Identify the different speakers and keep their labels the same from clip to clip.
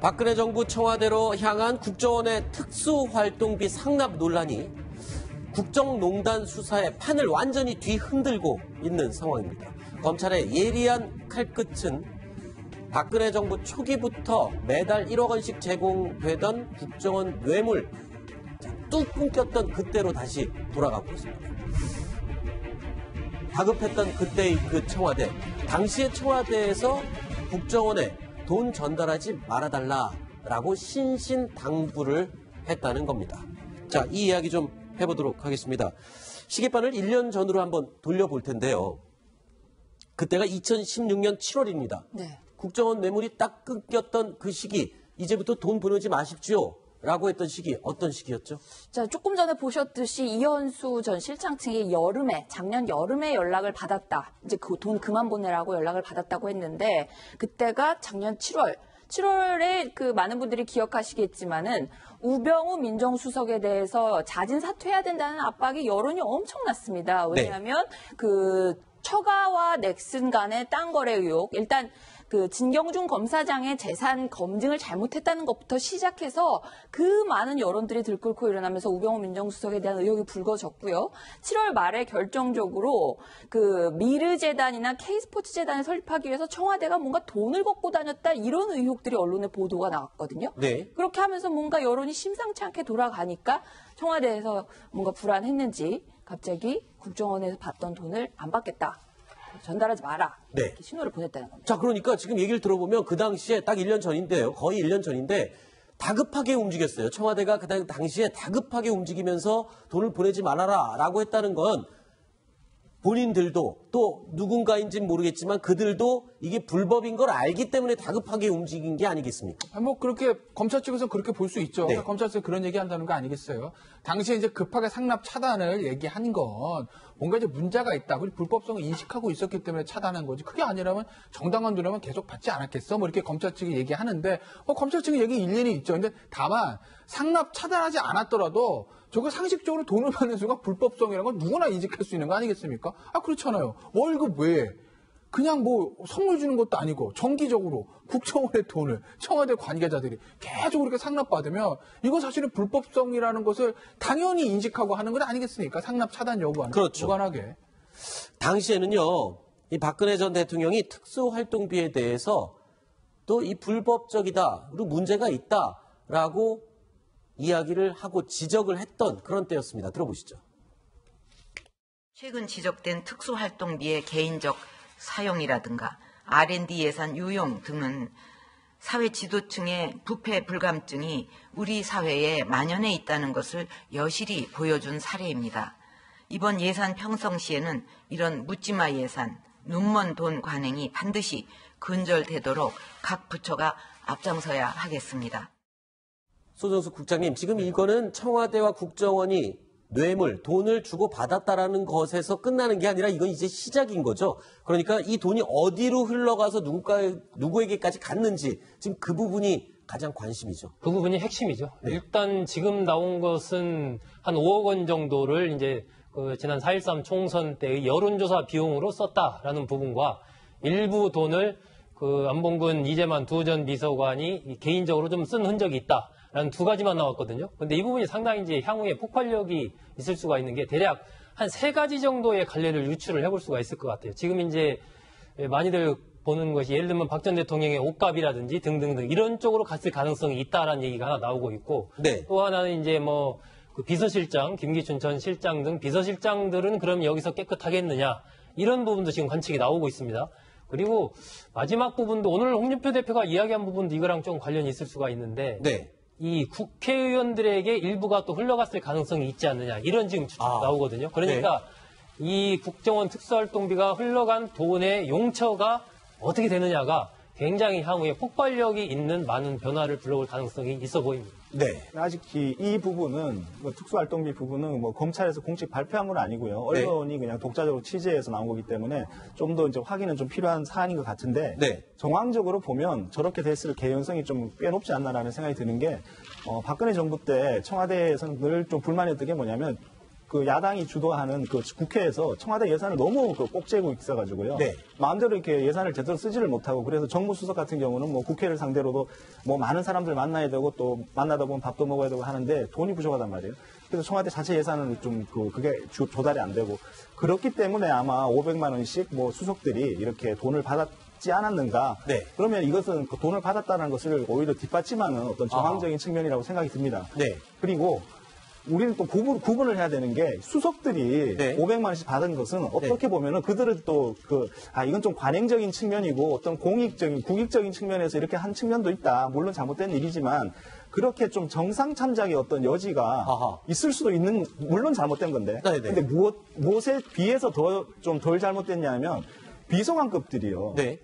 Speaker 1: 박근혜 정부 청와대로 향한 국정원의 특수활동비 상납 논란이 국정농단 수사의 판을 완전히 뒤흔들고 있는 상황입니다. 검찰의 예리한 칼끝은 박근혜 정부 초기부터 매달 1억 원씩 제공되던 국정원 뇌물 뚝 끊겼던 그때로 다시 돌아가고 있습니다. 다급했던 그때의 그 청와대, 당시의 청와대에서 국정원에 돈 전달하지 말아달라라고 신신당부를 했다는 겁니다. 자, 이 이야기 좀 해보도록 하겠습니다. 시계바늘 1년 전으로 한번 돌려볼 텐데요. 그때가 2016년 7월입니다.
Speaker 2: 네.
Speaker 1: 국정원 뇌물이 딱 끊겼던 그 시기, 이제부터 돈 보내지 마십시오 라고 했던 시기, 어떤 시기였죠?
Speaker 2: 자, 조금 전에 보셨듯이 이현수 전 실장 측이 작년 여름에 연락을 받았다. 이제 그 돈 그만 보내라고 연락을 받았다고 했는데, 그때가 작년 7월에 그 많은 분들이 기억하시겠지만은 우병우 민정수석에 대해서 자진 사퇴해야 된다는 압박이 여론이 엄청났습니다. 왜냐하면 그 처가와 넥슨 간의 땅 거래 의혹, 일단 그 진경준 검사장의 재산 검증을 잘못했다는 것부터 시작해서 그 많은 여론들이 들끓고 일어나면서 우병우 민정수석에 대한 의혹이 불거졌고요. 7월 말에 결정적으로 그 미르재단이나 K스포츠재단을 설립하기 위해서 청와대가 뭔가 돈을 걷고 다녔다, 이런 의혹들이 언론에 보도가 나왔거든요.
Speaker 1: 네.
Speaker 2: 그렇게 하면서 뭔가 여론이 심상치 않게 돌아가니까 청와대에서 뭔가 불안했는지 갑자기 국정원에서 받던 돈을 안 받겠다, 전달하지 마라,
Speaker 1: 네.
Speaker 2: 이렇게 신호를 보냈다는 겁니다.
Speaker 1: 자, 그러니까 지금 얘기를 들어보면 그 당시에 딱 1년 전인데요. 거의 1년 전인데 다급하게 움직였어요. 청와대가 그 당시에 다급하게 움직이면서 돈을 보내지 말아라 라고 했다는 건 본인들도 또 누군가인지는 모르겠지만 그들도 이게 불법인 걸 알기 때문에 다급하게 움직인 게 아니겠습니까?
Speaker 3: 뭐 그렇게 검찰 측에서 그렇게 볼 수 있죠.
Speaker 1: 네.
Speaker 3: 검찰 측에서 그런 얘기한다는 거 아니겠어요? 당시에 이제 급하게 상납 차단을 얘기한 건 뭔가 이제 문제가 있다, 그리고 불법성을 인식하고 있었기 때문에 차단한 거지. 그게 아니라면 정당한 돈이면 계속 받지 않았겠어? 뭐 이렇게 검찰 측이 얘기하는데, 검찰 측의 얘기 일리는 있죠. 근데 다만 상납 차단하지 않았더라도 저거 상식적으로 돈을 받는 순간 불법성이라는 건 누구나 인식할 수 있는 거 아니겠습니까? 그렇잖아요. 월급 외에 그냥 뭐 선물 주는 것도 아니고 정기적으로 국정원의 돈을 청와대 관계자들이 계속 그렇게 상납받으면 이거 사실은 불법성이라는 것을 당연히 인식하고 하는 건 아니겠습니까? 상납 차단 여부와는
Speaker 1: 그렇죠.
Speaker 3: 무관하게.
Speaker 1: 당시에는요, 이 박근혜 전 대통령이 특수활동비에 대해서 또 이 불법적이다, 그리고 문제가 있다라고 이야기를 하고 지적을 했던 그런 때였습니다. 들어보시죠.
Speaker 4: 최근 지적된 특수활동비의 개인적 사용이라든가 R&D 예산 유용 등은 사회 지도층의 부패 불감증이 우리 사회에 만연해 있다는 것을 여실히 보여준 사례입니다. 이번 예산 평성시에는 이런 묻지마 예산, 눈먼 돈 관행이 반드시 근절되도록 각 부처가 앞장서야 하겠습니다.
Speaker 1: 소정숙 국장님, 지금 이거는 청와대와 국정원이 뇌물, 돈을 주고 받았다라는 것에서 끝나는 게 아니라 이건 이제 시작인 거죠. 그러니까 이 돈이 어디로 흘러가서 누구에게까지 갔는지 지금 그 부분이 가장 관심이죠.
Speaker 5: 그 부분이 핵심이죠. 네. 일단 지금 나온 것은 한 5억 원 정도를 이제 그 지난 4.13 총선 때의 여론조사 비용으로 썼다라는 부분과 일부 돈을 그 안봉근 이재만 두 전 비서관이 개인적으로 좀 쓴 흔적이 있다. 라는 두 가지만 나왔거든요. 근데 이 부분이 상당히 이제 향후에 폭발력이 있을 수가 있는 게 대략 한 3가지 정도의 관례를 유추를 해볼 수가 있을 것 같아요. 지금 이제 많이들 보는 것이 예를 들면 박 전 대통령의 옷값이라든지 등등등 이런 쪽으로 갔을 가능성이 있다라는 얘기가 하나 나오고 있고,
Speaker 1: 네.
Speaker 5: 또 하나는 이제 뭐 그 비서실장, 김기춘 전 실장 등 비서실장들은 그럼 여기서 깨끗하겠느냐, 이런 부분도 지금 관측이 나오고 있습니다. 그리고 마지막 부분도 오늘 홍준표 대표가 이야기한 부분도 이거랑 좀 관련이 있을 수가 있는데,
Speaker 1: 네.
Speaker 5: 이 국회의원들에게 일부가 또 흘러갔을 가능성이 있지 않느냐, 이런 지금 추측이 나오거든요. 그러니까 이 국정원 특수활동비가 흘러간 돈의 용처가 어떻게 되느냐가 굉장히 향후에 폭발력이 있는 많은 변화를 불러올 가능성이 있어 보입니다.
Speaker 1: 네.
Speaker 6: 아직 이 부분은 특수활동비 부분은 검찰에서 공식 발표한 건 아니고요. 언론이 그냥 독자적으로 취재해서 나온 거기 때문에 좀 더 이제 확인은 좀 필요한 사안인 것 같은데,
Speaker 1: 네.
Speaker 6: 정황적으로 보면 저렇게 됐을 개연성이 좀 꽤 높지 않나라는 생각이 드는 게, 박근혜 정부 때 청와대에서는 늘 좀 불만이었던 게 뭐냐면 그 야당이 주도하는 그 국회에서 청와대 예산을 너무 꼭 재고 있어가지고요.
Speaker 1: 네.
Speaker 6: 마음대로 이렇게 예산을 제대로 쓰지를 못하고 그래서 정무수석 같은 경우는 뭐 국회를 상대로도 뭐 많은 사람들 만나야 되고 또 만나다 보면 밥도 먹어야 되고 하는데 돈이 부족하단 말이에요. 그래서 청와대 자체 예산은 좀 그게 조달이 안 되고 그렇기 때문에 아마 500만 원씩 뭐 수석들이 이렇게 돈을 받았지 않았는가.
Speaker 1: 네.
Speaker 6: 그러면 이것은 그 돈을 받았다는 것을 오히려 뒷받침하는 어떤 정황적인 측면이라고 생각이 듭니다.
Speaker 1: 네.
Speaker 6: 그리고 우리는 또 구분을 해야 되는 게 수석들이
Speaker 1: 네.
Speaker 6: 500만 원씩 받은 것은 어떻게 보면은 그들은 또 이건 좀 관행적인 측면이고 어떤 국익적인 측면에서 이렇게 한 측면도 있다. 물론 잘못된 일이지만 그렇게 좀 정상 참작의 어떤 여지가
Speaker 1: 아하.
Speaker 6: 있을 수도 있는, 물론 잘못된 건데.
Speaker 1: 네네.
Speaker 6: 근데 무엇에 비해서 좀 덜 잘못됐냐면 비서관급들이요.
Speaker 1: 네.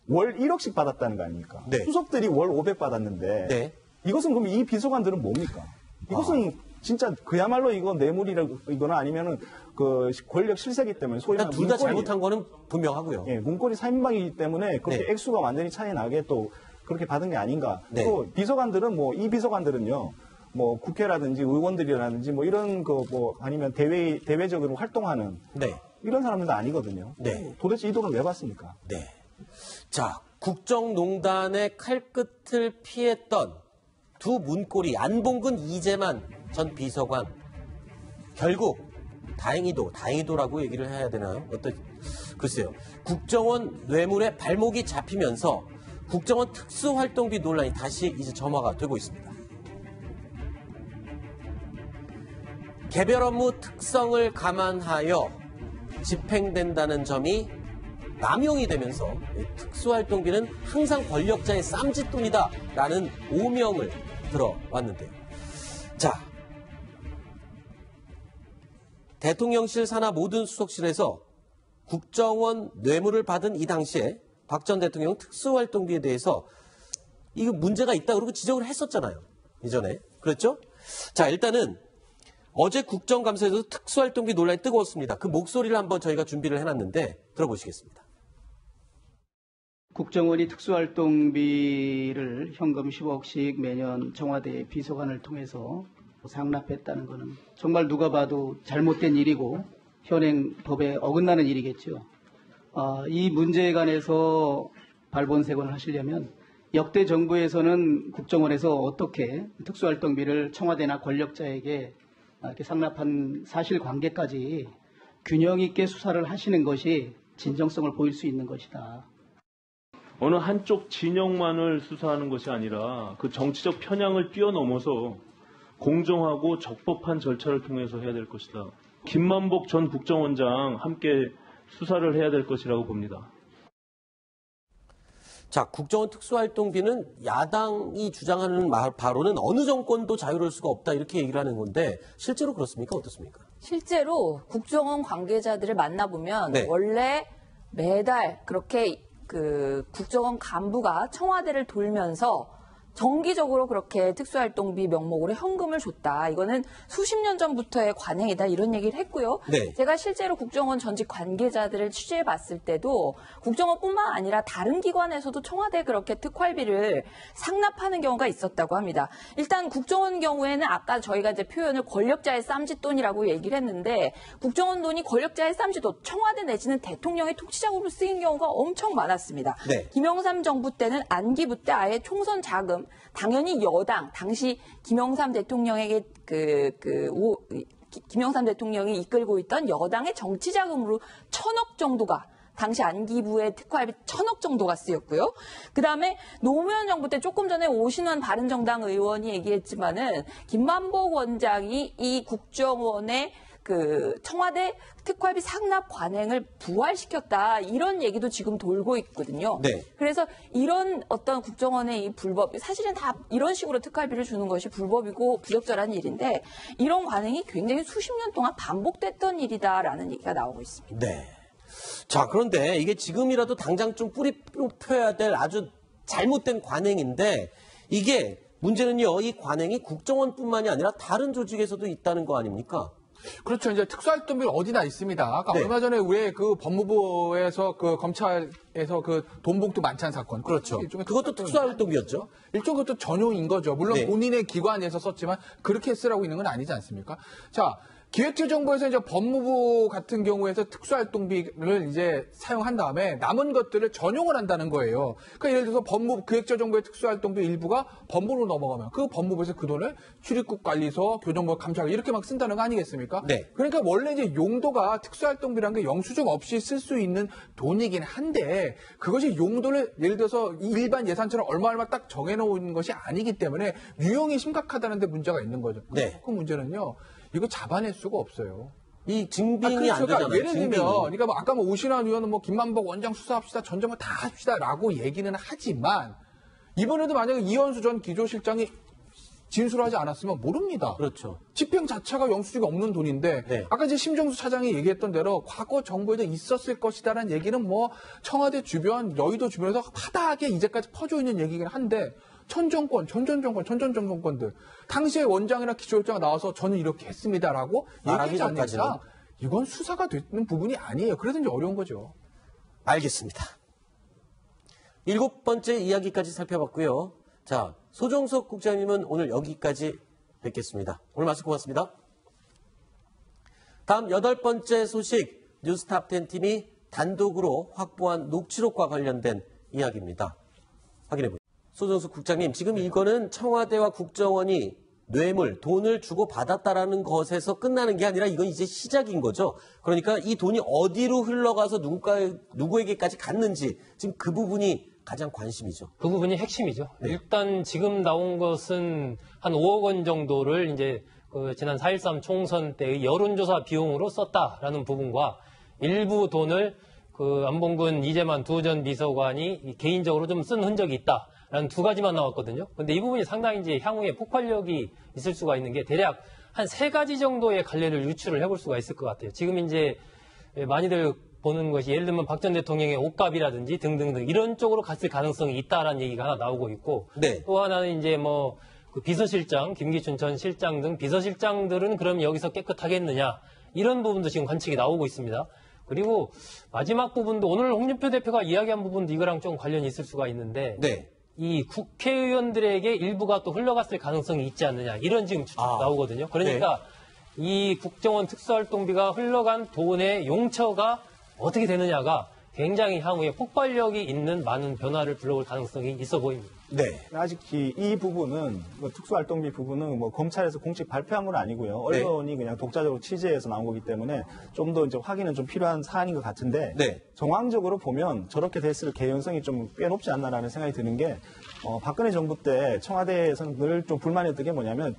Speaker 6: 월 1억씩 받았다는 거 아닙니까?
Speaker 1: 네.
Speaker 6: 수석들이 월 500 받았는데
Speaker 1: 네.
Speaker 6: 이것은 그럼 이 비서관들은 뭡니까? 이것은 진짜 그야말로 이거 뇌물이거나 아니면은 그 권력 실세기 때문에 소위 말하는
Speaker 1: 둘 다 잘못한 거는 분명하고요.
Speaker 6: 예, 문고리 3인방이기 때문에 그렇게
Speaker 1: 네.
Speaker 6: 액수가 완전히 차이 나게 또 그렇게 받은 게 아닌가.
Speaker 1: 네.
Speaker 6: 또 비서관들은 이 비서관들은요. 뭐 국회라든지 의원들이라든지 뭐 이런 아니면 대외적으로 활동하는
Speaker 1: 네.
Speaker 6: 이런 사람들도 아니거든요.
Speaker 1: 네.
Speaker 6: 도대체 이 돈을 왜 받습니까?
Speaker 1: 네. 자, 국정농단의 칼끝을 피했던 두 문고리 안봉근 이재만 전 비서관 결국 다행히도라고 얘기를 해야 되나요? 글쎄요. 국정원 뇌물에 발목이 잡히면서 국정원 특수활동비 논란이 다시 이제 점화가 되고 있습니다. 개별 업무 특성을 감안하여 집행된다는 점이 남용이 되면서 특수활동비는 항상 권력자의 쌈짓돈이다라는 오명을 들어왔는데요. 자, 대통령실 산하 모든 수석실에서 국정원 뇌물을 받은 이 당시에 박 전 대통령 특수활동비에 대해서 이거 문제가 있다 그러고 지적을 했었잖아요. 이전에. 그렇죠? 자, 일단은 어제 국정감사에서 특수활동비 논란이 뜨거웠습니다. 그 목소리를 한번 저희가 준비를 해놨는데 들어보시겠습니다.
Speaker 7: 국정원이 특수활동비를 현금 10억씩 매년 청와대 비서관을 통해서 상납했다는 것은 정말 누가 봐도 잘못된 일이고 현행 법에 어긋나는 일이겠죠. 이 문제에 관해서 발본색원을 하시려면 역대 정부에서는 국정원에서 어떻게 특수활동비를 청와대나 권력자에게 이렇게 상납한 사실관계까지 균형 있게 수사를 하시는 것이 진정성을 보일 수 있는 것이다.
Speaker 8: 어느 한쪽 진영만을 수사하는 것이 아니라 그 정치적 편향을 뛰어넘어서 공정하고 적법한 절차를 통해서 해야 될 것이다. 김만복 전 국정원장 함께 수사를 해야 될 것이라고 봅니다.
Speaker 1: 자, 국정원 특수활동비는 야당이 주장하는 바로는 어느 정권도 자유로울 수가 없다 이렇게 얘기를 하는 건데 실제로 그렇습니까? 어떻습니까?
Speaker 2: 실제로 국정원 관계자들을 만나보면
Speaker 1: 네.
Speaker 2: 원래 매달 그렇게 그 국정원 간부가 청와대를 돌면서 정기적으로 그렇게 특수활동비 명목으로 현금을 줬다. 이거는 수십 년 전부터의 관행이다. 이런 얘기를 했고요.
Speaker 1: 네.
Speaker 2: 제가 실제로 국정원 전직 관계자들을 취재해봤을 때도 국정원뿐만 아니라 다른 기관에서도 청와대에 그렇게 특활비를 상납하는 경우가 있었다고 합니다. 일단 국정원 경우에는 아까 저희가 이제 표현을 권력자의 쌈짓돈이라고 얘기를 했는데 국정원 돈이 권력자의 쌈짓돈, 청와대 내지는 대통령의 통치자금으로 쓰인 경우가 엄청 많았습니다.
Speaker 1: 네.
Speaker 2: 김영삼 정부 때는 안기부 때 아예 총선 자금, 당연히 여당, 당시 김영삼 대통령에게 김영삼 대통령이 이끌고 있던 여당의 정치 자금으로 1,000억 정도가 당시 안기부의 특활비 1,000억 정도가 쓰였고요. 그다음에 노무현 정부 때 조금 전에 오신환 바른정당 의원이 얘기했지만은 김만복 원장이 이 국정원의 그 청와대 특활비 상납 관행을 부활시켰다 이런 얘기도 지금 돌고 있거든요.
Speaker 1: 네.
Speaker 2: 그래서 이런 어떤 국정원의 이 불법 사실은 다 이런 식으로 특활비를 주는 것이 불법이고 부적절한 일인데 이런 관행이 굉장히 수십 년 동안 반복됐던 일이다라는 얘기가 나오고 있습니다.
Speaker 1: 네. 자, 그런데 이게 지금이라도 당장 좀 뿌리 펴야 될 아주 잘못된 관행인데 이게 문제는요. 이 관행이 국정원뿐만이 아니라 다른 조직에서도 있다는 거 아닙니까?
Speaker 3: 그렇죠. 이제 특수활동비 어디나 있습니다. 아까
Speaker 1: 네.
Speaker 3: 얼마 전에 왜 그 법무부에서 그 검찰에서 그 돈봉투 만찬 사건.
Speaker 1: 그렇죠.
Speaker 3: 일종의
Speaker 1: 그것도 특수활동비였죠.
Speaker 3: 일종 그것도 전용인 거죠. 물론
Speaker 1: 네.
Speaker 3: 본인의 기관에서 썼지만 그렇게 쓰라고 있는 건 아니지 않습니까? 자, 기획재정부에서 이제 법무부 같은 경우에서 특수활동비를 이제 사용한 다음에 남은 것들을 전용을 한다는 거예요. 그러니까 예를 들어서 기획재정부의 특수활동비 일부가 법무부로 넘어가면 그 법무부에서 그 돈을 출입국 관리소, 교정부 감찰 이렇게 막 쓴다는 거 아니겠습니까?
Speaker 1: 네.
Speaker 3: 그러니까 원래 이제 용도가 특수활동비라는 게 영수증 없이 쓸 수 있는 돈이긴 한데 그것이 용도를 예를 들어서 일반 예산처럼 얼마 딱 정해놓은 것이 아니기 때문에 유용이 심각하다는 데 문제가 있는 거죠.
Speaker 1: 네.
Speaker 3: 그 문제는요. 이거 잡아낼 수가 없어요.
Speaker 1: 이 증빙이 안
Speaker 3: 그러니까
Speaker 1: 되잖아요.
Speaker 3: 예를 들면,
Speaker 1: 증빙이.
Speaker 3: 그러니까 뭐 아까 뭐 오신환 의원은 뭐 김만복 원장 수사합시다, 전정을 다 합시다라고 얘기는 하지만 이번에도 만약에 이현수 전 기조실장이 진술하지 않았으면 모릅니다.
Speaker 1: 그렇죠.
Speaker 3: 집행 자체가 영수증이 없는 돈인데
Speaker 1: 네.
Speaker 3: 아까 이제 심정수 차장이 얘기했던 대로 과거 정부에도 있었을 것이다라는 얘기는 뭐 청와대 주변, 여의도 주변에서 바닥에 이제까지 퍼져 있는 얘기긴 한데 전 정권들 당시에 원장이나 기조실장이 나와서 저는 이렇게 했습니다라고
Speaker 1: 말하기
Speaker 3: 얘기하지 않는
Speaker 1: 전까지는.
Speaker 3: 이상 이건 수사가 되는 부분이 아니에요. 그래서 이제 어려운 거죠.
Speaker 1: 알겠습니다. 7번째 이야기까지 살펴봤고요. 자, 소정석 국장님은 오늘 여기까지 뵙겠습니다. 오늘 말씀 고맙습니다. 다음 8번째 소식, 뉴스탑10 팀이 단독으로 확보한 녹취록과 관련된 이야기입니다. 확인해 보시죠. 소정석 국장님, 지금 이거는 청와대와 국정원이 뇌물, 돈을 주고 받았다라는 것에서 끝나는 게 아니라 이건 이제 시작인 거죠. 그러니까 이 돈이 어디로 흘러가서 누구에게까지 갔는지 지금 그 부분이 가장 관심이죠.
Speaker 5: 그 부분이 핵심이죠. 네. 일단 지금 나온 것은 한 5억 원 정도를 이제 지난 4.13 총선 때의 여론조사 비용으로 썼다라는 부분과 일부 돈을 안봉근 이재만 두 전 비서관이 개인적으로 좀 쓴 흔적이 있다라는 두 가지만 나왔거든요. 근데 이 부분이 상당히 이제 향후에 폭발력이 있을 수가 있는 게 대략 한 3가지 정도의 관례를 유추를 해볼 수가 있을 것 같아요. 지금 이제 많이들 보는 것이 예를 들면 박 전 대통령의 옷값이라든지 등등등 이런 쪽으로 갔을 가능성이 있다라는 얘기가 하나 나오고 있고
Speaker 1: 네.
Speaker 5: 또 하나는 이제 뭐 그 비서실장, 김기춘 전 실장 등 비서실장들은 그럼 여기서 깨끗하겠느냐 이런 부분도 지금 관측이 나오고 있습니다. 그리고 마지막 부분도 오늘 홍준표 대표가 이야기한 부분도 이거랑 좀 관련이 있을 수가 있는데
Speaker 1: 네.
Speaker 5: 이 국회의원들에게 일부가 또 흘러갔을 가능성이 있지 않느냐 이런 지금 추측이 나오거든요. 그러니까 이 국정원 특수활동비가 흘러간 돈의 용처가 어떻게 되느냐가 굉장히 향후에 폭발력이 있는 많은 변화를 불러올 가능성이 있어 보입니다.
Speaker 1: 네.
Speaker 6: 아직 이 부분은 특수활동비 부분은 뭐 검찰에서 공식 발표한 건 아니고요. 언론이 그냥 독자적으로 취재해서 나온 거기 때문에 좀 더 이제 확인은 좀 필요한 사안인 것 같은데
Speaker 1: 네.
Speaker 6: 정황적으로 보면 저렇게 됐을 개연성이 좀 꽤 높지 않나라는 생각이 드는 게 박근혜 정부 때 청와대에서는 늘 좀 불만이었던 게 뭐냐면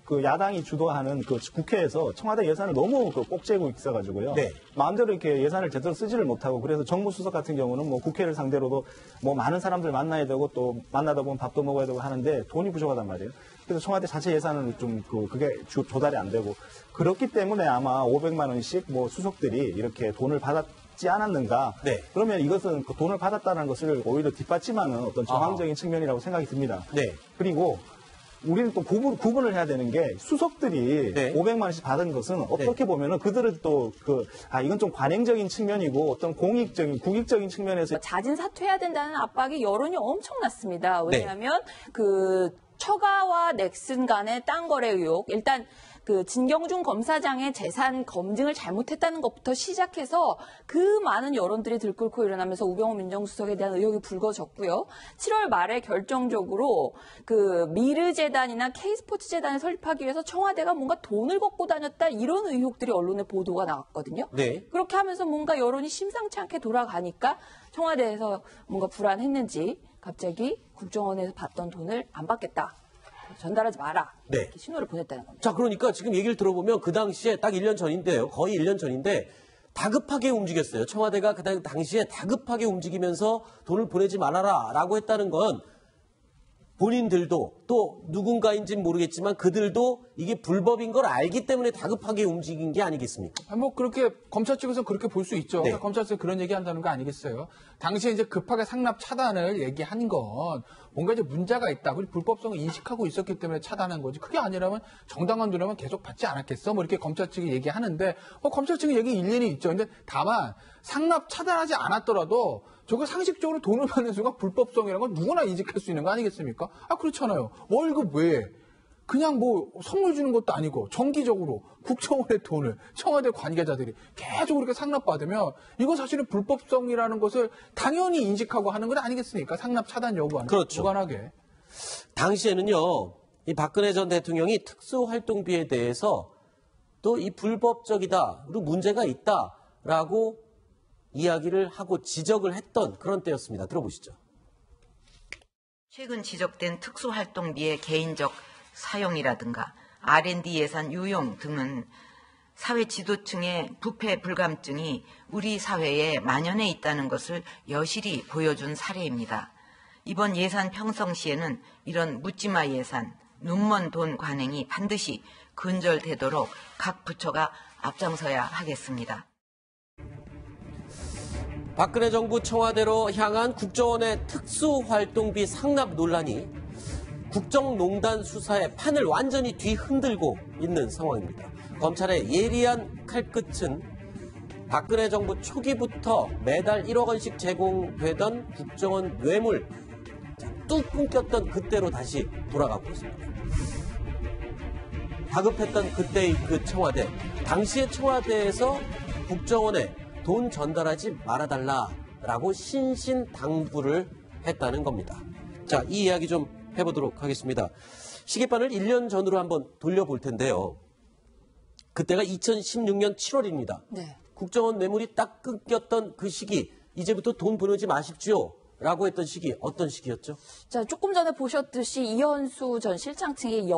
Speaker 6: 그 야당이 주도하는 그 국회에서 청와대 예산을 너무 꼭 재고 있어가지고요.
Speaker 1: 네.
Speaker 6: 마음대로 이렇게 예산을 제대로 쓰지를 못하고 그래서 정무수석 같은 경우는 뭐 국회를 상대로도 뭐 많은 사람들 만나야 되고 또 만나다 보면 밥도 먹어야 되고 하는데 돈이 부족하단 말이에요. 그래서 청와대 자체 예산은 좀 그게 조달이 안 되고 그렇기 때문에 아마 500만 원씩 뭐 수석들이 이렇게 돈을 받았지 않았는가.
Speaker 1: 네.
Speaker 6: 그러면 이것은 그 돈을 받았다는 것을 오히려 뒷받침하는 어떤 정황적인 측면이라고 생각이 듭니다.
Speaker 1: 네.
Speaker 6: 그리고 우리는 또 구분을 해야 되는 게 수석들이
Speaker 1: 네.
Speaker 6: 500만 원씩 받은 것은 어떻게 보면은 그들은 또 이건 좀 관행적인 측면이고 어떤 국익적인 측면에서
Speaker 2: 자진 사퇴해야 된다는 압박이 여론이 엄청났습니다. 왜냐하면 그 처가와 넥슨 간의 땅 거래 의혹, 일단 그 진경준 검사장의 재산 검증을 잘못했다는 것부터 시작해서 그 많은 여론들이 들끓고 일어나면서 우병우 민정수석에 대한 의혹이 불거졌고요. 7월 말에 결정적으로 그 미르재단이나 K스포츠재단을 설립하기 위해서 청와대가 뭔가 돈을 걷고 다녔다 이런 의혹들이 언론에 보도가 나왔거든요.
Speaker 1: 네.
Speaker 2: 그렇게 하면서 뭔가 여론이 심상치 않게 돌아가니까 청와대에서 뭔가 불안했는지 갑자기 국정원에서 받던 돈을 안 받겠다. 전달하지 마라.
Speaker 1: 네.
Speaker 2: 이렇게 신호를 보냈다는 겁니다.
Speaker 1: 자, 그러니까 지금 얘기를 들어보면 그 당시에 딱 1년 전인데요. 거의 1년 전인데 다급하게 움직였어요. 청와대가 그 당시에 다급하게 움직이면서 돈을 보내지 말아라라고 했다는 건 본인들도 또 누군가인지는 모르겠지만 그들도 이게 불법인 걸 알기 때문에 다급하게 움직인 게 아니겠습니까?
Speaker 3: 뭐 그렇게 검찰 측에서 그렇게 볼 수 있죠.
Speaker 1: 네.
Speaker 3: 그러니까 검찰 측에서 그런 얘기한다는 거 아니겠어요? 당시에 이제 급하게 상납 차단을 얘기한 건 뭔가 이제 문제가 있다. 그리고 불법성을 인식하고 있었기 때문에 차단한 거지. 그게 아니라면 정당한 돈이라면 계속 받지 않았겠어? 뭐 이렇게 검찰 측이 얘기하는데 검찰 측의 얘기 일리는 있죠. 근데 다만 상납 차단하지 않았더라도 저거 상식적으로 돈을 받는 순간 불법성이라는 건 누구나 인식할 수 있는 거 아니겠습니까? 그렇잖아요. 월급 외에 그냥 뭐 선물 주는 것도 아니고 정기적으로 국정원의 돈을 청와대 관계자들이 계속 이렇게 상납받으면 이거 사실은 불법성이라는 것을 당연히 인식하고 하는 건 아니겠습니까? 상납 차단 여부와는
Speaker 1: 그렇죠.
Speaker 3: 무관하게.
Speaker 1: 당시에는요, 이 박근혜 전 대통령이 특수활동비에 대해서 또 이 불법적이다, 그리고 문제가 있다라고 이야기를 하고 지적을 했던 그런 때였습니다. 들어보시죠.
Speaker 4: 최근 지적된 특수활동비의 개인적 사용이라든가 R&D 예산 유용 등은 사회 지도층의 부패 불감증이 우리 사회에 만연해 있다는 것을 여실히 보여준 사례입니다. 이번 예산 평성시에는 이런 묻지마 예산, 눈먼 돈 관행이 반드시 근절되도록 각 부처가 앞장서야 하겠습니다.
Speaker 1: 박근혜 정부 청와대로 향한 국정원의 특수활동비 상납 논란이 국정농단 수사의 판을 완전히 뒤흔들고 있는 상황입니다. 검찰의 예리한 칼끝은 박근혜 정부 초기부터 매달 1억 원씩 제공되던 국정원 뇌물 뚝 끊겼던 그때로 다시 돌아가고 있습니다. 다급했던 그때의 그 청와대, 당시의 청와대에서 국정원에 돈 전달하지 말아달라라고 신신당부를 했다는 겁니다. 자, 이 이야기 좀 해보도록 하겠습니다. 시계반을 1년 전으로 한번 돌려볼 텐데요. 그때가 2016년 7월입니다.
Speaker 2: 네.
Speaker 1: 국정원 뇌물이 딱 끊겼던 그 시기, 이제부터 돈 보내지 마십시오 라고 했던 시기, 어떤 시기였죠?
Speaker 2: 자, 조금 전에 보셨듯이 이현수 전 실장 측이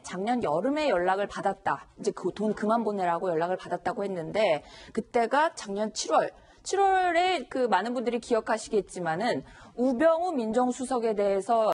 Speaker 2: 작년 여름에 연락을 받았다. 이제 그 돈 그만 보내라고 연락을 받았다고 했는데, 그때가 작년 7월에 그 많은 분들이 기억하시겠지만은 우병우 민정수석에 대해서